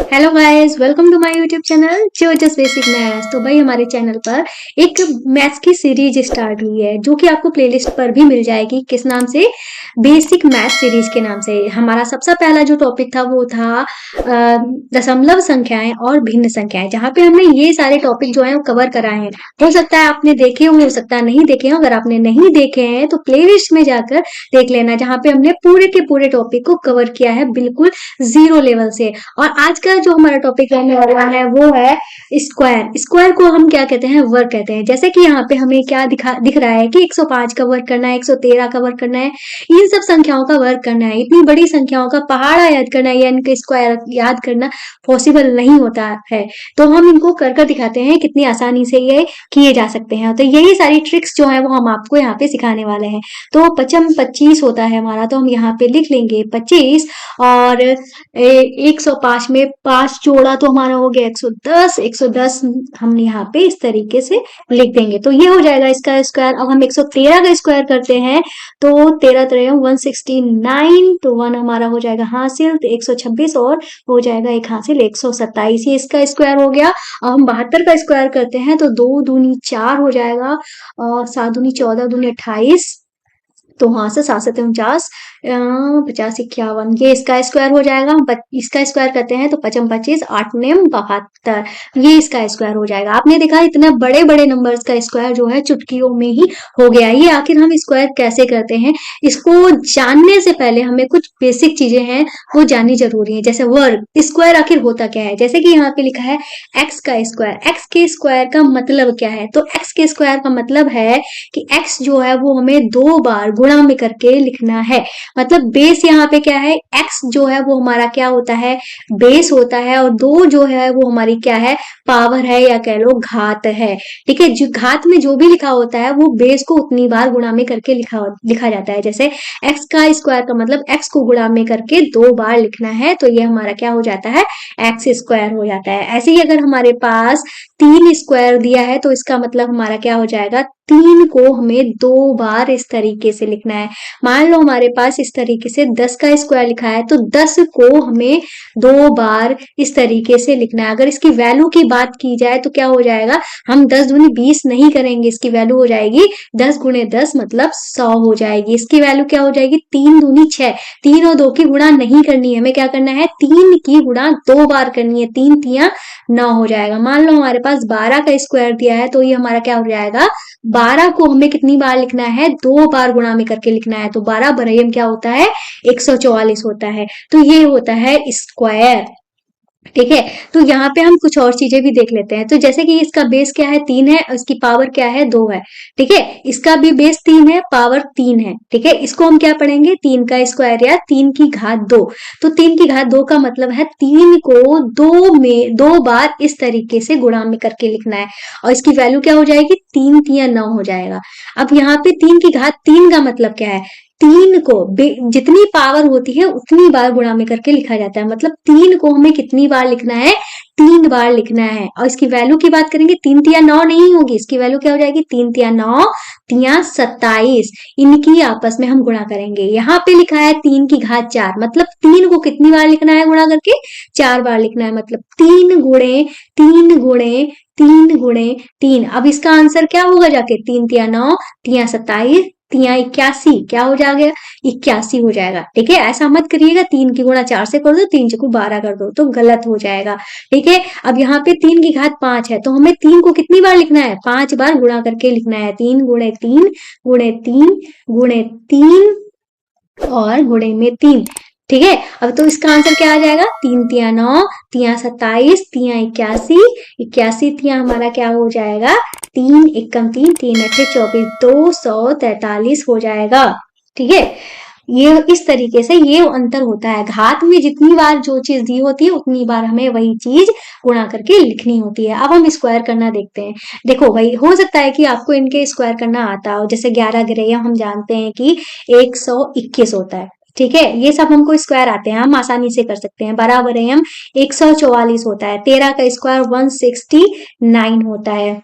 Hello guys, welcome to my YouTube channel जो just basic maths. तो भाई हमारे चैनल पर एक मैथ्स की सीरीज स्टार्ट हुई है जो कि आपको प्लेलिस्ट पर भी मिल जाएगी। किस नाम से? बेसिक मैथ्स सीरीज के नाम से। हमारा सबसे पहला जो टॉपिक था वो था दशमलव संख्याएं और भिन्न संख्याएं, जहाँ पे हमने ये सारे टॉपिक जो है वो कवर कराए हैं। हो सकता है आपने देखे हो सकता है नहीं देखे हो। अगर आपने नहीं देखे हैं तो प्लेलिस्ट में जाकर देख लेना, जहाँ पे हमने पूरे के पूरे टॉपिक को कवर किया है बिल्कुल जीरो लेवल से। और आज का जो हमारा टॉपिक रहने वाला है वो है स्क्वायर। स्क्वायर को हम क्या कहते हैं? वर्ग कहते हैं। जैसे कि यहाँ पे हमें क्या दिख रहा है कि 105 का वर्ग करना है, 113 का वर्ग करना है, इन सब संख्याओं का वर्ग करना है। इतनी बड़ी संख्याओं का पहाड़ा याद करना है या इनके स्क्वायर याद करना पॉसिबल नहीं होता है। तो हम इनको कर कर दिखाते हैं कितनी आसानी से ये किए जा सकते हैं। तो यही सारी ट्रिक्स जो है वो हम आपको यहाँ पे सिखाने वाले हैं। तो 25 होता है हमारा, तो हम यहाँ पे लिख लेंगे 25 और 105 में 5 जोड़ा तो हमारा हो गया 110। 110 हम यहाँ पे इस तरीके से लिख देंगे तो ये हो जाएगा इसका स्क्वायर। अब हम 113 का स्क्वायर करते हैं तो 13 3 169, तो 1 हमारा हो जाएगा हासिल, तो 126 और हो जाएगा एक हासिल 127, ये इसका स्क्वायर हो गया। अब हम 72 का स्क्वायर करते हैं तो 2 दूनी 4 हो जाएगा और 7 दूनी 14 दूनी 28, तो वहां से 7 7 49, 50 51, ये इसका स्क्वायर हो जाएगा। हम इसका स्क्वायर करते हैं तो 55 25 8 9 72, ये इसका स्क्वायर हो जाएगा। आपने देखा इतने बड़े बड़े नंबर्स का स्क्वायर जो है चुटकियों में ही हो गया। ये आखिर हम स्क्वायर कैसे करते हैं, इसको जानने से पहले हमें कुछ बेसिक चीजें हैं वो जाननी जरूरी है। जैसे वर्ग, स्क्वायर आखिर होता क्या है? जैसे कि यहाँ पे लिखा है एक्स का स्क्वायर। एक्स के स्क्वायर का मतलब क्या है? तो एक्स के स्क्वायर का मतलब है कि x जो है वो हमें 2 बार गुणा में करके लिखना है। मतलब बेस यहाँ पे क्या है? x जो है वो हमारा क्या होता है? बेस होता है, और 2 जो है वो हमारी क्या है? पावर है या कह लो घात है। ठीक है, जो घात में जो भी लिखा होता है वो बेस को उतनी बार गुणा में करके लिखा जाता है। जैसे x का स्क्वायर का मतलब x को गुणा में करके 2 बार लिखना है, तो ये हमारा क्या हो जाता है? एक्स स्क्वायर हो जाता है। ऐसे ही अगर हमारे पास 3 स्क्वायर दिया है तो इसका मतलब हमारा क्या हो जाएगा? 3 को हमें 2 बार इस तरीके से लिखना है। मान लो हमारे पास इस तरीके से 10 का स्क्वायर लिखा है तो 10 को हमें 2 बार इस तरीके से लिखना है। अगर इसकी वैल्यू की बात की जाए तो क्या हो जाएगा? हम 10 दूनी 20 नहीं करेंगे, इसकी वैल्यू हो जाएगी 10 गुणे 10 मतलब 100 हो जाएगी। इसकी वैल्यू क्या हो जाएगी? 3 दूनी 6, 3 और 2 की गुणा नहीं करनी है, हमें क्या करना है? 3 की गुणा 2 बार करनी है, 3 तिया 9 हो जाएगा। मान लो हमारे पास 12 का स्क्वायर दिया है तो ये हमारा क्या हो जाएगा? 12 को हमें कितनी बार लिखना है? 2 बार गुणा में करके लिखना है, तो 12 बरहम क्या होता है? 144 होता है। तो ये होता है स्क्वायर। ठीक है, तो यहाँ पे हम कुछ और चीजें भी देख लेते हैं। तो जैसे कि इसका बेस क्या है? 3 है, इसकी पावर क्या है? 2 है। ठीक है, इसका भी बेस 3 है, पावर 3 है। ठीक है, इसको हम क्या पढ़ेंगे? 3 का स्क्वायर या 3 की घात 2। तो 3 की घात 2 का मतलब है 3 को 2 बार इस तरीके से गुणा में करके लिखना है, और इसकी वैल्यू क्या हो जाएगी? 3 तिया 9 हो जाएगा। अब यहाँ पे 3 की घात 3 का मतलब क्या है? 3 को जितनी पावर होती है उतनी बार गुणा में करके लिखा जाता है। मतलब 3 को हमें कितनी बार लिखना है? 3 बार लिखना है। और इसकी वैल्यू की बात करेंगे 3 तिया 9 नहीं होगी, इसकी वैल्यू क्या हो जाएगी? 3 तिया 9 तिया 27, इनकी आपस में हम गुणा करेंगे। यहाँ पे लिखा है 3 की घात 4, मतलब 3 को कितनी बार लिखना है गुणा करके? 4 बार लिखना है। मतलब 3 गुणे 3 गुणे 3 गुणे 3। अब इसका आंसर क्या होगा जाके? 3 तिया 9 तिया 27 तिया 81, क्या हो जाएगा? 81 हो जाएगा। ठीक है, ऐसा मत करिएगा 3 की गुणा 4 से कर दो, 3 चकू 12 कर दो, तो गलत हो जाएगा। ठीक है, अब यहाँ पे 3 की घात 5 है तो हमें 3 को कितनी बार लिखना है? 5 बार गुणा करके लिखना है। 3 गुणे 3 गुणे 3 गुणे 3 और गुणे में 3। ठीक है, अब तो इसका आंसर क्या आ जाएगा? 3 तिया 9 तिया 27 तिया 81, 81 तिया हमारा क्या हो जाएगा? 3 एकम 3 3 अठे 24, 243 हो जाएगा। ठीक है, ये इस तरीके से ये अंतर होता है। घात में जितनी बार जो चीज दी होती है उतनी बार हमें वही चीज गुणा करके लिखनी होती है। अब हम स्क्वायर करना देखते हैं। देखो भाई, हो सकता है कि आपको इनके स्क्वायर करना आता हो। जैसे 11 गिरैया हम जानते हैं कि 121 होता है। ठीक है, ये सब हमको स्क्वायर आते हैं, हम आसानी से कर सकते हैं। बराबर है हम 144 होता है। 13 का स्क्वायर 169 होता है।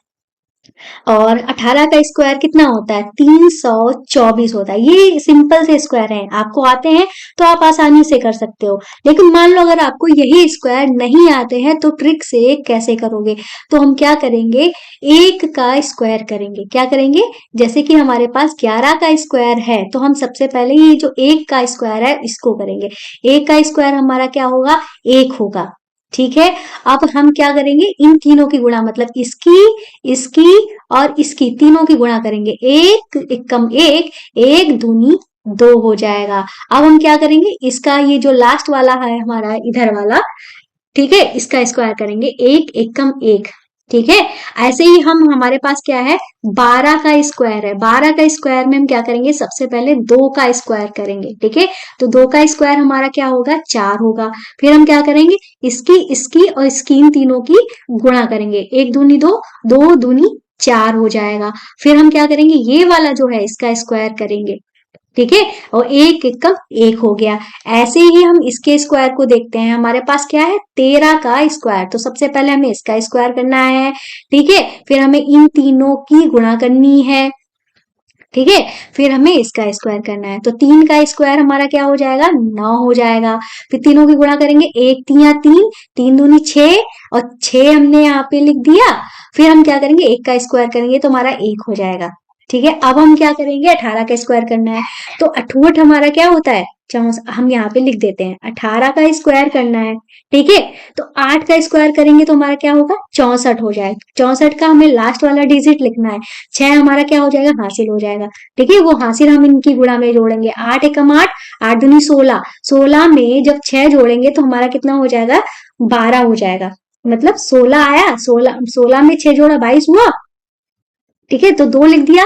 और 18 का स्क्वायर कितना होता है? 324 होता है। ये सिंपल से स्क्वायर हैं, आपको आते हैं तो आप आसानी से कर सकते हो। लेकिन मान लो अगर आपको यही स्क्वायर नहीं आते हैं तो ट्रिक से कैसे करोगे? तो हम क्या करेंगे, एक का स्क्वायर करेंगे। क्या करेंगे? जैसे कि हमारे पास 11 का स्क्वायर है तो हम सबसे पहले ये जो एक का स्क्वायर है इसको करेंगे। एक का स्क्वायर हमारा क्या होगा? एक होगा। ठीक है, अब हम क्या करेंगे, इन तीनों की गुणा, मतलब इसकी और इसकी तीनों की गुणा करेंगे। एक एक कम एक, एक दूनी दो हो जाएगा। अब हम क्या करेंगे, इसका ये जो लास्ट वाला है हमारा इधर वाला, ठीक है, इसका स्क्वायर करेंगे। एक एक कम एक, ठीक है। ऐसे ही हम हमारे पास क्या है, 12 का स्क्वायर है। 12 का स्क्वायर में हम क्या करेंगे, सबसे पहले 2 का स्क्वायर करेंगे। ठीक है, तो 2 का स्क्वायर हमारा क्या होगा, 4 होगा। फिर हम क्या करेंगे, इसकी और इसकी इन तीनों की गुणा करेंगे। एक दूनी दो, दो दूनी 4 हो जाएगा। फिर हम क्या करेंगे, ये वाला जो है इसका स्क्वायर करेंगे। ठीक है, और एक एक कम एक हो गया। ऐसे ही हम इसके स्क्वायर को देखते हैं। हमारे पास क्या है, 13 का स्क्वायर। तो सबसे पहले हमें इसका स्क्वायर करना है। ठीक है, फिर हमें इन तीनों की गुणा करनी है। ठीक है, फिर हमें इसका स्क्वायर करना है। तो 3 का स्क्वायर हमारा क्या हो जाएगा, 9 हो जाएगा। फिर तीनों की गुणा करेंगे, एक तिया तीन, तीन दूनी 6, और 6 हमने यहाँ पे लिख दिया। फिर हम क्या करेंगे, एक का स्क्वायर करेंगे तो हमारा एक हो जाएगा। ठीक है, अब हम क्या करेंगे, 18 का स्क्वायर करना है। तो 68 हमारा क्या होता है, हम यहाँ पे लिख देते हैं, 18 का स्क्वायर करना है। ठीक है, तो 8 का स्क्वायर करेंगे तो हमारा क्या होगा, 64 हो जाएगा। 64 का हमें लास्ट वाला डिजिट लिखना है। 6 हमारा क्या हो जाएगा, हासिल हो जाएगा। ठीक है, वो हासिल हम इनकी गुणा में जोड़ेंगे। 8 एकम 8, 8 दूनी 16, 16 में जब 6 जोड़ेंगे तो हमारा कितना हो जाएगा, 12 हो जाएगा। मतलब 16 आया, 16 में 6 जोड़ा 22 हुआ। ठीक है, तो 2 लिख दिया,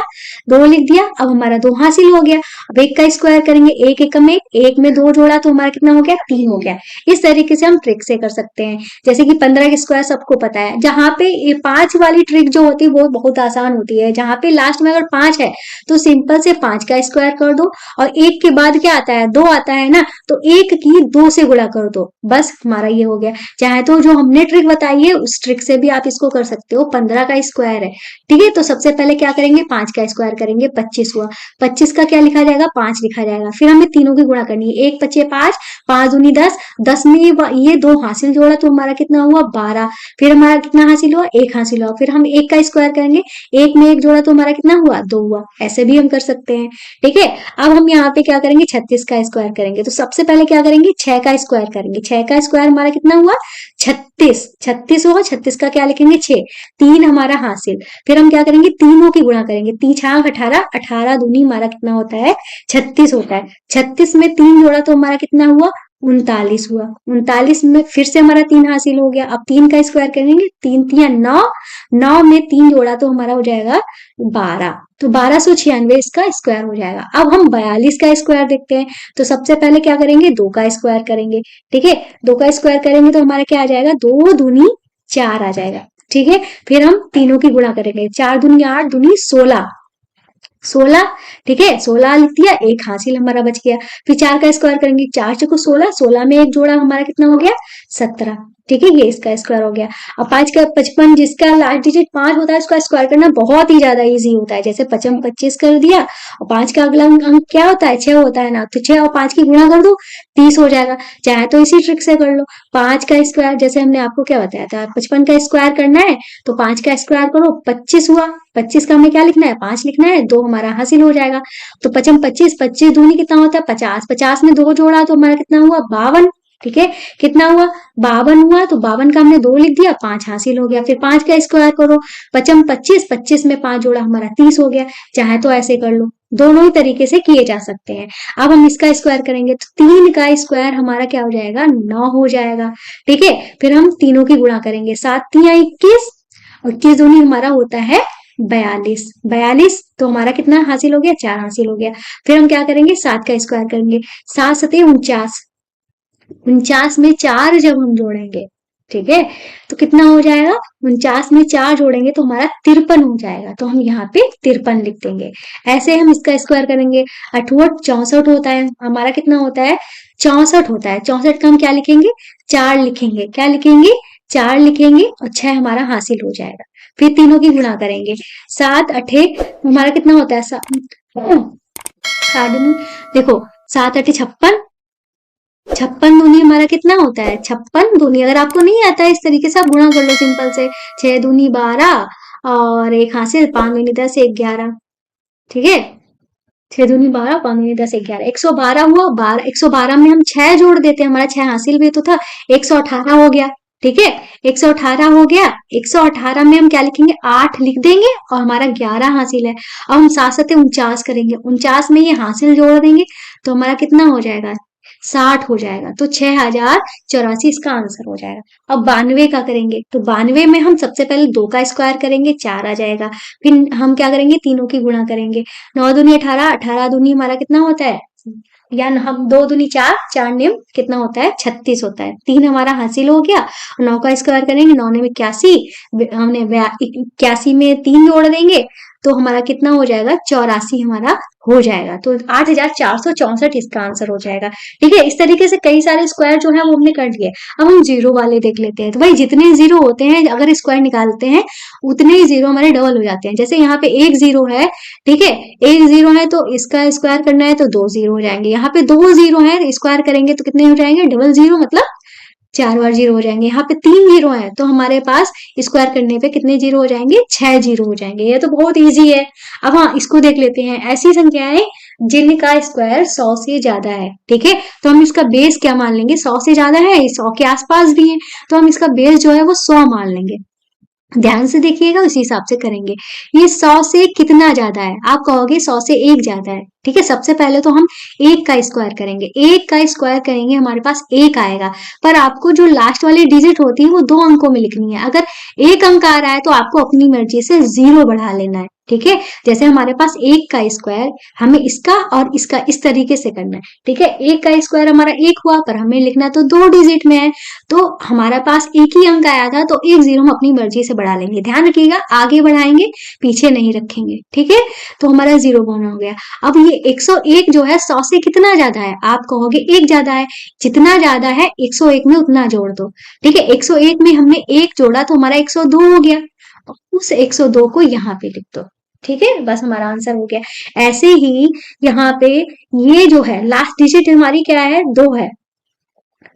2 लिख दिया। अब हमारा 2 हासिल हो गया। अब एक का स्क्वायर करेंगे, एक एकम एक, एक में 2 जोड़ा तो हमारा कितना हो गया, 3 हो गया। इस तरीके से हम ट्रिक से कर सकते हैं। जैसे कि 15 का स्क्वायर सबको पता है। जहां पे ये 5 वाली ट्रिक जो होती है वो बहुत आसान होती है। जहां पे लास्ट में अगर 5 है तो सिंपल से 5 का स्क्वायर कर दो, और एक के बाद क्या आता है, 2 आता है ना, तो एक की 2 से गुणा कर दो, बस हमारा ये हो गया। चाहे तो जो हमने ट्रिक बताई है उस ट्रिक से भी आप इसको कर सकते हो। 15 का स्क्वायर है। ठीक है, तो सबसे पहले क्या करेंगे, 5 का स्क्वायर करेंगे, 25 हुआ। 25 का क्या लिखा जाएगा, 5 लिखा जाएगा। फिर हमें तीनों की गुणा करनी है, एक पचे 5, 5 दूनी 10, 10 में ये 2 हासिल जोड़ा तो हमारा कितना हुआ, 12। फिर हमारा कितना हासिल हुआ, 1 हासिल हुआ। फिर हम 1 का स्क्वायर करेंगे, 1 में 1 जोड़ा तो हमारा कितना हुआ, 2 हुआ। ऐसे भी हम कर सकते हैं। ठीक है, अब हम यहाँ पे क्या करेंगे, 36 का स्क्वायर करेंगे। तो सबसे पहले क्या करेंगे, 6 का स्क्वायर करेंगे। 6 का स्क्वायर हमारा कितना हुआ, 36। 36 होगा, 36 का क्या लिखेंगे, 6, 3 हमारा हासिल। फिर हम क्या करेंगे, तीनों की गुणा करेंगे। 3 छाक 18, 18 दूनी हमारा कितना होता है, 36 होता है। 36 में 3 जोड़ा तो हमारा कितना हुआ, 39 हुआ। 39 में फिर से हमारा 3 हासिल हो गया। अब 3 का स्क्वायर करेंगे, 3 तिया 9, 9 में 3 जोड़ा तो हमारा हो जाएगा 12। तो 1296 इसका स्क्वायर हो जाएगा। अब हम 42 का स्क्वायर देखते हैं। तो सबसे पहले क्या करेंगे, 2 का स्क्वायर करेंगे। ठीक है, 2 का स्क्वायर करेंगे तो हमारा क्या आ जाएगा, 2 दूनी 4 आ जाएगा। ठीक है, फिर हम तीनों की गुणा करेंगे। 4 दूनी 8, दूनी 16, 16। ठीक है, 16 लिख दिया, एक हासिल हमारा बच गया। फिर 4 का स्क्वायर करेंगे, 4 चौको 16, 16 में एक जोड़ा हमारा कितना हो गया, 17। ठीक है, ये इसका स्क्वायर हो गया। अब 5 का 55, जिसका लास्ट डिजिट 5 होता है उसका स्क्वायर करना बहुत ही ज्यादा इजी होता है। जैसे 55 25 कर दिया, और 5 का अगला अंक क्या होता है, 6 होता है ना, तो 6 और 5 की गुणा कर दो, 30 हो जाएगा। चाहे तो इसी ट्रिक से कर लो। 5 का स्क्वायर, जैसे हमने आपको क्या बताया था, 55 का स्क्वायर करना है तो 5 का स्क्वायर करो, 25 हुआ। 25 का हमें क्या लिखना है, 5 लिखना है, 2 हमारा हासिल हो जाएगा। तो 55 25, 25 दूनी कितना होता है, 50, 50 में 2 जोड़ा तो हमारा कितना हुआ, 52। ठीक है, कितना हुआ, 52 हुआ। तो 52 का हमने 2 लिख दिया, 5 हासिल हो गया। फिर 5 का स्क्वायर करो, 55 25, 25 में 5 जोड़ा हमारा 30 हो गया। चाहे तो ऐसे कर लो, दोनों ही तरीके से किए जा सकते हैं। अब हम इसका स्क्वायर करेंगे तो 3 का स्क्वायर हमारा क्या हो जाएगा, 9 हो जाएगा। ठीक है, फिर हम तीनों की गुणा करेंगे, 7 तिया 21, और 21 दूनी हमारा होता है 42। 42 तो हमारा कितना हासिल हो गया, 4 हासिल हो गया। फिर हम क्या करेंगे, 7 का स्क्वायर करेंगे, 7 सते 49, 49 में 4 जब हम जोड़ेंगे, ठीक है, तो कितना हो जाएगा, 49 में 4 जोड़ेंगे तो हमारा 53 हो जाएगा। तो हम यहाँ पे 53 लिख देंगे। ऐसे हम इसका स्क्वायर करेंगे। 8 64 होता है, हमारा कितना होता है, 64 होता है। 64 का हम क्या लिखेंगे, 4 लिखेंगे। क्या लिखेंगे, 4 लिखेंगे, और 6 हमारा हासिल हो जाएगा। फिर तीनों की गुणा करेंगे। 7 अठे हमारा कितना होता है, साठ दूनी, देखो 7 अठे 56, 56 दूनी हमारा कितना होता है, 56 दूनी। अगर आपको नहीं आता है इस तरीके से आप गुणा कर लो सिंपल से, 6 दूनी 12 और एक हासिल, 5 दूनी 10, 11, ठीक है। 6 दूनी 12, 5 दूनी 10, 11, 112 हुआ। 12, 112 में हम 6 जोड़ देते हैं, हमारा 6 हासिल भी तो था, 118 हो गया, ठीक है। 118 हो गया, 118 में हम क्या लिखेंगे, 8 लिख देंगे और हमारा 11 हासिल है। अब हम 7 सते 49 करेंगे, 49 में ये हासिल जोड़ देंगे तो हमारा कितना हो जाएगा, 60 हो जाएगा। तो 6084 इसका आंसर हो जाएगा। अब 92 का करेंगे, तो 92 में हम सबसे पहले 2 का स्क्वायर करेंगे, 4 आ जाएगा। फिर हम क्या करेंगे, तीनों की गुणा करेंगे, 9 दूनी 18, 18 दूनी हमारा कितना होता है, या हम 2 दूनी 4, 4 नियम कितना होता है, 36 होता है। 3 हमारा हासिल हो गया, 9 का स्क्वायर करेंगे, 9 में 81, हमने 81 में 3 जोड़ देंगे तो हमारा कितना हो जाएगा, 84 हमारा हो जाएगा। तो 8464 इसका आंसर हो जाएगा, ठीक है। इस तरीके से कई सारे स्क्वायर जो है वो हमने कर लिए। अब हम जीरो वाले देख लेते हैं। तो भाई जितने जीरो होते हैं अगर स्क्वायर निकालते हैं उतने ही जीरो हमारे डबल हो जाते हैं। जैसे यहाँ पे एक जीरो है, ठीक है, एक जीरो है तो इसका स्क्वायर करना है तो 2 जीरो हो जाएंगे। यहाँ पे 2 जीरो है, स्क्वायर करेंगे तो कितने हो जाएंगे, डबल जीरो, मतलब 4 बार जीरो हो जाएंगे। यहाँ पे 3 जीरो है तो हमारे पास स्क्वायर करने पे कितने जीरो हो जाएंगे, 6 जीरो हो जाएंगे। ये तो बहुत इजी है। अब हाँ, इसको देख लेते हैं, ऐसी संख्याएं जिनका स्क्वायर 100 से ज्यादा है, ठीक है। तो हम इसका बेस क्या मान लेंगे, 100 से ज्यादा है, 100 के आसपास भी है, तो हम इसका बेस जो है वो 100 मान लेंगे। ध्यान से देखिएगा, उसी हिसाब से करेंगे। ये 100 से कितना ज्यादा है, आप कहोगे 100 से 1 ज्यादा है, ठीक है। सबसे पहले तो हम 1 का स्क्वायर करेंगे, 1 का स्क्वायर करेंगे हमारे पास 1 आएगा, पर आपको जो लास्ट वाली डिजिट होती है वो 2 अंकों में लिखनी है। अगर 1 अंक आ रहा है तो आपको अपनी मर्जी से 0 बढ़ा लेना है, ठीक है। जैसे हमारे पास 1 का स्क्वायर, हमें इसका और इसका इस तरीके से करना है, ठीक है। 1 का स्क्वायर हमारा 1 हुआ, पर हमें लिखना तो 2 डिजिट में है, तो हमारे पास एक ही अंक आया था तो 1 जीरो हम अपनी मर्जी से बढ़ा लेंगे। ध्यान रखिएगा, आगे बढ़ाएंगे पीछे नहीं रखेंगे, ठीक है। तो हमारा 0 बना हो गया। अब ये 101 जो है 100 से कितना ज्यादा है, आप कहोगे 1 ज्यादा है। जितना ज्यादा है 101 में उतना जोड़ दो, ठीक है। 101 में हमने 1 जोड़ा तो हमारा 102 हो गया, उस 102 को यहाँ पे लिख दो, ठीक है। बस हमारा आंसर हो गया। ऐसे ही यहाँ पे ये जो है लास्ट डिजिट हमारी क्या है, 2 है,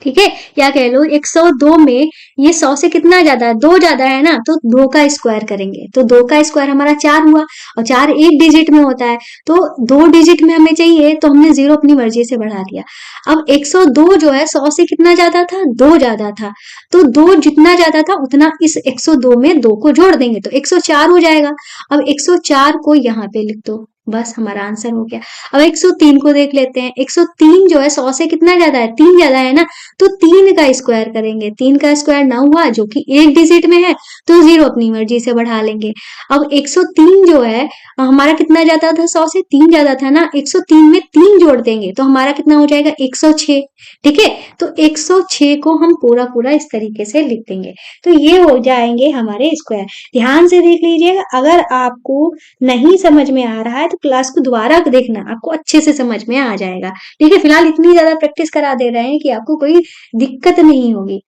ठीक है। या कह लो 102 में ये 100 से कितना ज्यादा है, 2 ज्यादा है ना, तो 2 का स्क्वायर करेंगे तो 2 का स्क्वायर हमारा 4 हुआ, और 4 एक डिजिट में होता है तो 2 डिजिट में हमें चाहिए तो हमने 0 अपनी मर्जी से बढ़ा दिया। अब 102 जो है 100 से कितना ज्यादा था, 2 ज्यादा था, तो 2 जितना ज्यादा था उतना इस 102 में 2 को जोड़ देंगे तो 104 हो जाएगा। अब 104 को यहाँ पे लिख दो, बस हमारा आंसर हो गया। अब 103 को देख लेते हैं। 103 जो है 100 से कितना ज्यादा है, 3 ज्यादा है ना, तो 3 का स्क्वायर करेंगे। 3 का स्क्वायर 9 हुआ जो कि एक डिजिट में है, तो 0 अपनी मर्जी से बढ़ा लेंगे। अब 103 जो है हमारा कितना ज्यादा था, 100 से 3 ज्यादा था ना, 103 में 3 जोड़ देंगे तो हमारा कितना हो जाएगा, 106, ठीक है। तो 106 को हम पूरा पूरा इस तरीके से लिख देंगे तो ये हो जाएंगे हमारे स्क्वायर। ध्यान से देख लीजिएगा, अगर आपको नहीं समझ में आ रहा है तो क्लास को दोबारा देखना, आपको अच्छे से समझ में आ जाएगा, ठीक है। फिलहाल इतनी ज्यादा प्रैक्टिस करा दे रहे हैं कि आपको कोई दिक्कत नहीं होगी,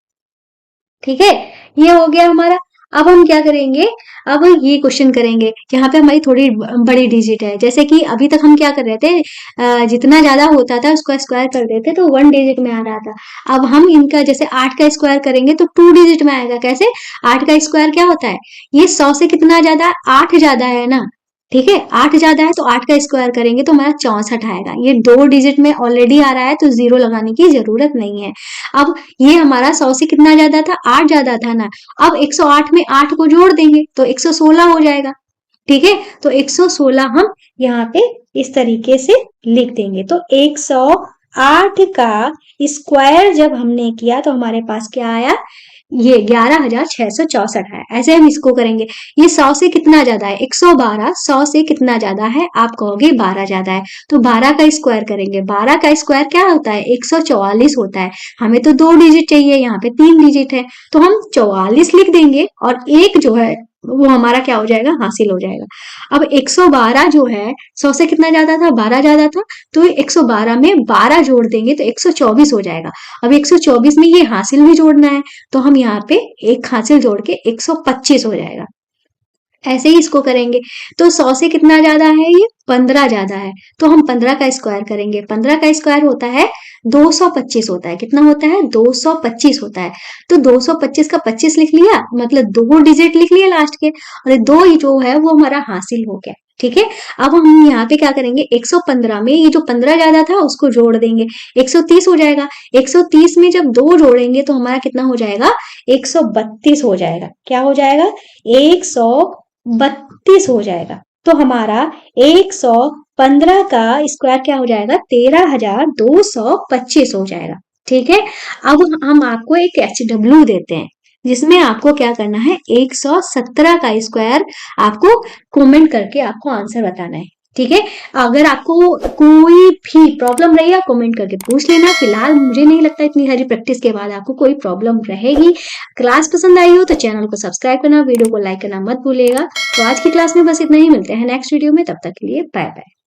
ठीक है। ये हो गया हमारा। अब हम क्या करेंगे, अब ये क्वेश्चन करेंगे यहाँ पे हमारी थोड़ी बड़ी डिजिट है। जैसे कि अभी तक हम क्या कर रहे थे, जितना ज्यादा होता था उसको स्क्वायर कर देते तो 1 डिजिट में आ रहा था। अब हम इनका जैसे 8 का स्क्वायर करेंगे तो 2 डिजिट में आएगा। कैसे, 8 का स्क्वायर क्या होता है, ये 100 से कितना ज्यादा, 8 ज्यादा है ना, ठीक है। 8 ज्यादा है तो 8 का स्क्वायर करेंगे तो हमारा 64 आएगा। ये 2 डिजिट में ऑलरेडी आ रहा है तो 0 लगाने की जरूरत नहीं है। अब ये हमारा 100 से कितना ज्यादा था, 8 ज्यादा था ना, अब 108 में 8 को जोड़ देंगे तो 116 हो जाएगा, ठीक है। तो 116 हम यहाँ पे इस तरीके से लिख देंगे। तो 108 का स्क्वायर जब हमने किया तो हमारे पास क्या आया, ये 11,664 है। ऐसे हम इसको करेंगे। ये 100 से कितना ज्यादा है, 112, 100 से कितना ज्यादा है, आप कहोगे 12 ज्यादा है, तो 12 का स्क्वायर करेंगे। 12 का स्क्वायर क्या होता है, 144 होता है। हमें तो 2 डिजिट चाहिए, यहाँ पे 3 डिजिट है तो हम 44 लिख देंगे और एक जो है वो हमारा क्या हो जाएगा, हासिल हो जाएगा। अब 112 जो है 100 से कितना ज्यादा था, 12 ज्यादा था, तो 112 में 12 जोड़ देंगे तो 124 हो जाएगा। अब 124 में ये हासिल भी जोड़ना है तो हम यहाँ पे एक हासिल जोड़ के 125 हो जाएगा। ऐसे ही इसको करेंगे। तो 100 से कितना ज्यादा है, ये 15 ज्यादा है, तो हम 15 का स्क्वायर करेंगे। 15 का स्क्वायर होता है 225 होता है। कितना होता है, 225 होता है। तो 225 का 25 लिख लिया, मतलब 2 डिजिट लिख लिया लास्ट के, और 2 जो है वो हमारा हासिल हो गया। ठीक है, अब हम यहाँ पे क्या करेंगे, 115 में ये जो 15 ज्यादा था उसको जोड़ देंगे, 130 हो जाएगा। 130 में जब 2 जोड़ेंगे तो हमारा कितना हो जाएगा, 132 हो जाएगा। क्या हो जाएगा, 132 हो जाएगा। तो हमारा 115 का स्क्वायर क्या हो जाएगा, 13,225 हो जाएगा। ठीक है, अब हम आपको एक HW देते हैं, जिसमें आपको क्या करना है, 117 का स्क्वायर आपको कमेंट करके आपको आंसर बताना है। ठीक है, अगर आपको कोई भी प्रॉब्लम रही, आप कमेंट करके पूछ लेना। फिलहाल मुझे नहीं लगता इतनी सारी प्रैक्टिस के बाद आपको कोई प्रॉब्लम रहेगी। क्लास पसंद आई हो तो चैनल को सब्सक्राइब करना, वीडियो को लाइक करना मत भूलिएगा। तो आज की क्लास में बस इतना ही, मिलते हैं नेक्स्ट वीडियो में, तब तक के लिए बाय बाय।